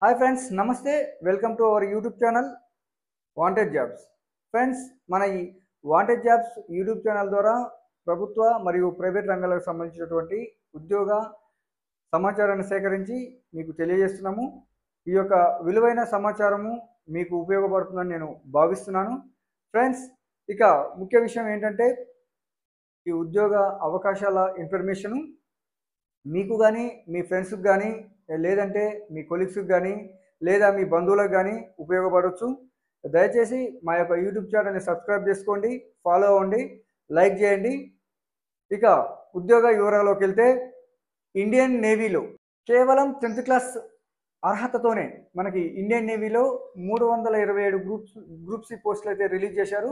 Hi friends, నమస్తే. Welcome to our YouTube channel wanted jobs. Friends, మన ఈ wanted jobs YouTube channel ద్వారా ప్రభుత్వ మరియు ప్రైవేట్ రంగాలకు సంబంధించినటువంటి ఉద్యోగ సమాచారాన్ని సేకరించి మీకు తెలియజేస్తున్నాము. ఈ యొక్క విలువైన సమాచారము మీకు ఉపయోగపడుతుందని నేను భావిస్తున్నాను. ఫ్రెండ్స్, ఇక ముఖ్య విషయం ఏంటంటే ఈ ఉద్యోగ అవకాశాల ఇన్ఫర్మేషను మీకు కానీ మీ ఫ్రెండ్స్కి కానీ లేదంటే మీ కొలీగ్స్కి కానీ లేదా మీ బంధువులకు కానీ ఉపయోగపడవచ్చు. దయచేసి మా యొక్క యూట్యూబ్ ఛానల్ని సబ్స్క్రైబ్ చేసుకోండి, ఫాలో అవ్వండి, లైక్ చేయండి. ఇక ఉద్యోగ వివరాల్లోకి వెళ్తే ఇండియన్ నేవీలో కేవలం 10th క్లాస్ అర్హతతోనే మనకి ఇండియన్ నేవీలో 327 గ్రూప్ సి పోస్టులు అయితే రిలీజ్ చేశారు.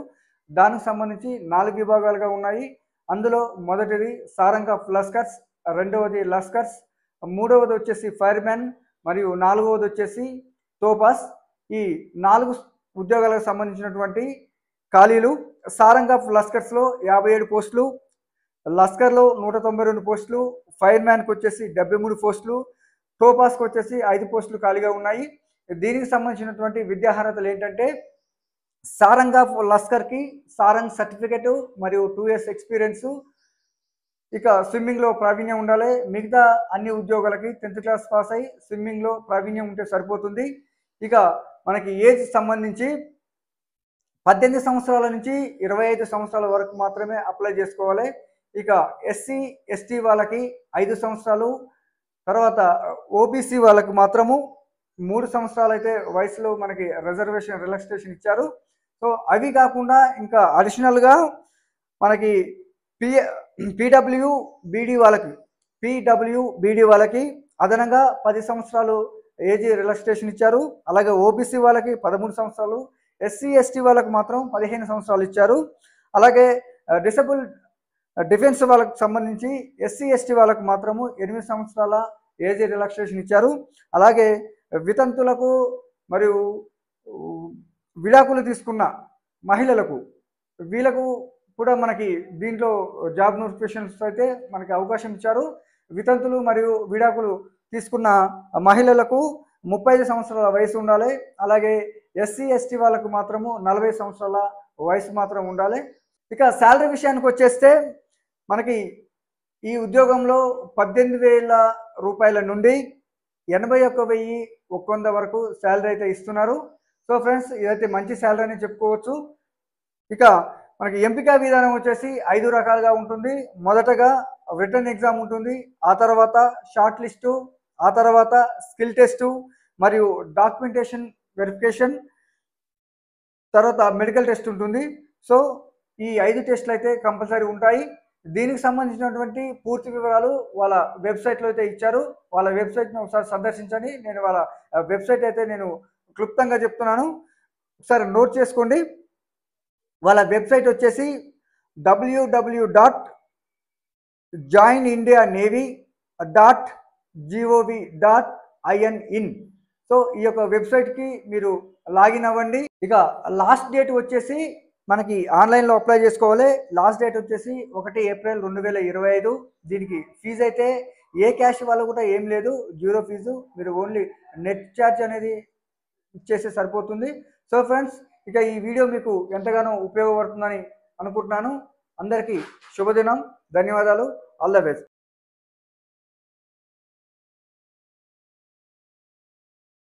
దానికి సంబంధించి 4 విభాగాలుగా ఉన్నాయి. అందులో మొదటిది సారంగ్ ఆఫ్ లస్కర్స్, రెండవది లస్కర్స్, మూడవది వచ్చేసి ఫైర్మ్యాన్ మరియు నాలుగవది వచ్చేసి తోపాస్. ఈ 4 ఉద్యోగాలకు సంబంధించినటువంటి ఖాళీలు. సారంగ్ ఆఫ్ లస్కర్స్లో 57 పోస్టులు, లస్కర్లో 192 పోస్టులు, ఫైర్మ్యాన్కి వచ్చేసి 73 పోస్టులు, టోపాస్కి వచ్చేసి 5 పోస్టులు ఖాళీగా ఉన్నాయి. దీనికి సంబంధించినటువంటి విద్యార్హతలు ఏంటంటే సారంగ్ ఆఫ్ లస్కర్కి సారంగ్ సర్టిఫికెట్ మరియు 2 years ఎక్స్పీరియన్స్, ఇక స్విమ్మింగ్లో ప్రావీణ్యం ఉండాలి. మిగతా అన్ని ఉద్యోగాలకి 10th క్లాస్ పాస్ అయ్యి స్విమ్మింగ్లో ప్రావీణ్యం ఉంటే సరిపోతుంది. ఇక మనకి ఏజ్ సంబంధించి 18 సంవత్సరాల నుంచి 25 సంవత్సరాల వరకు మాత్రమే అప్లై చేసుకోవాలి. ఇక ఎస్సీ ఎస్టీ వాళ్ళకి 5 సంవత్సరాలు, తర్వాత ఓబీసీ వాళ్ళకి మాత్రము 3 సంవత్సరాలు అయితే వయసులో మనకి రిజర్వేషన్ రిలాక్సేషన్ ఇచ్చారు. సో అవి కాకుండా ఇంకా అడిషనల్గా మనకి పీడబ్ల్యూబీడీ వాళ్ళకి అదనంగా 10 సంవత్సరాలు ఏజ్ రిలాక్సేషన్ ఇచ్చారు. అలాగే ఓబీసీ వాళ్ళకి 13 సంవత్సరాలు, ఎస్సీ ఎస్టీ వాళ్ళకి మాత్రం 15 సంవత్సరాలు ఇచ్చారు. అలాగే డిసేబుల్ డిఫెన్స్ వాళ్ళకి సంబంధించి ఎస్సీ ఎస్టీ వాళ్ళకి మాత్రము 8 సంవత్సరాల ఏజ్ రిలాక్సేషన్ ఇచ్చారు. అలాగే వితంతులకు మరియు విడాకులు తీసుకున్న మహిళలకు వీళ్ళకు కూడా మనకి దీంట్లో జాబ్ నోటిఫికేషన్స్ అయితే మనకి అవకాశం ఇచ్చారు. వితంతులు మరియు విడాకులు తీసుకున్న మహిళలకు 35 సంవత్సరాల వయసు ఉండాలి. అలాగే ఎస్సీ ఎస్టీ వాళ్ళకు మాత్రము 40 సంవత్సరాల వయసు మాత్రం ఉండాలి. ఇక శాలరీ విషయానికి వచ్చేస్తే మనకి ఈ ఉద్యోగంలో 18,000 రూపాయల నుండి 81,100 వరకు శాలరీ అయితే ఇస్తున్నారు. సో ఫ్రెండ్స్, ఇదైతే మంచి శాలరీ అని చెప్పుకోవచ్చు. ఇక మనకి ఎంపిక విధానం వచ్చేసి 5 రకాలుగా ఉంటుంది. మొదటగా రిటర్న్ ఎగ్జామ్ ఉంటుంది, ఆ తర్వాత షార్ట్ లిస్టు, ఆ తర్వాత స్కిల్ టెస్టు మరియు డాక్యుమెంటేషన్ వెరిఫికేషన్, తర్వాత మెడికల్ టెస్ట్ ఉంటుంది. సో ఈ 5 టెస్టులు అయితే కంపల్సరీ ఉంటాయి. దీనికి సంబంధించినటువంటి పూర్తి వివరాలు వాళ్ళ వెబ్సైట్లో అయితే ఇచ్చారు. వాళ్ళ వెబ్సైట్ని ఒకసారి సందర్శించండి. నేను వాళ్ళ వెబ్సైట్ అయితే నేను క్లుప్తంగా చెప్తున్నాను, ఒకసారి నోట్ చేసుకోండి. వాళ్ళ వెబ్సైట్ వచ్చేసి www.joinindianavy.gov.in. సో ఈ యొక్క వెబ్సైట్కి మీరు లాగిన్ అవ్వండి. ఇక లాస్ట్ డేట్ వచ్చేసి మనకి ఆన్లైన్లో అప్లై చేసుకోవాలి. లాస్ట్ డేట్ వచ్చేసి 1 ఏప్రిల్ 2025. దీనికి ఫీజు అయితే ఏ క్యాష్ వల్ల కూడా ఏం లేదు, 0 ఫీజు. మీరు ఓన్లీ నెట్ ఛార్జ్ అనేది ఇచ్చేస్తే సరిపోతుంది. సో ఫ్రెండ్స్, ఇక ఈ వీడియో మీకు ఎంతగానో ఉపయోగపడుతుందని అనుకుంటున్నాను. అందరికీ శుభదినం, ధన్యవాదాలు, ఆల్ ద బెస్ట్.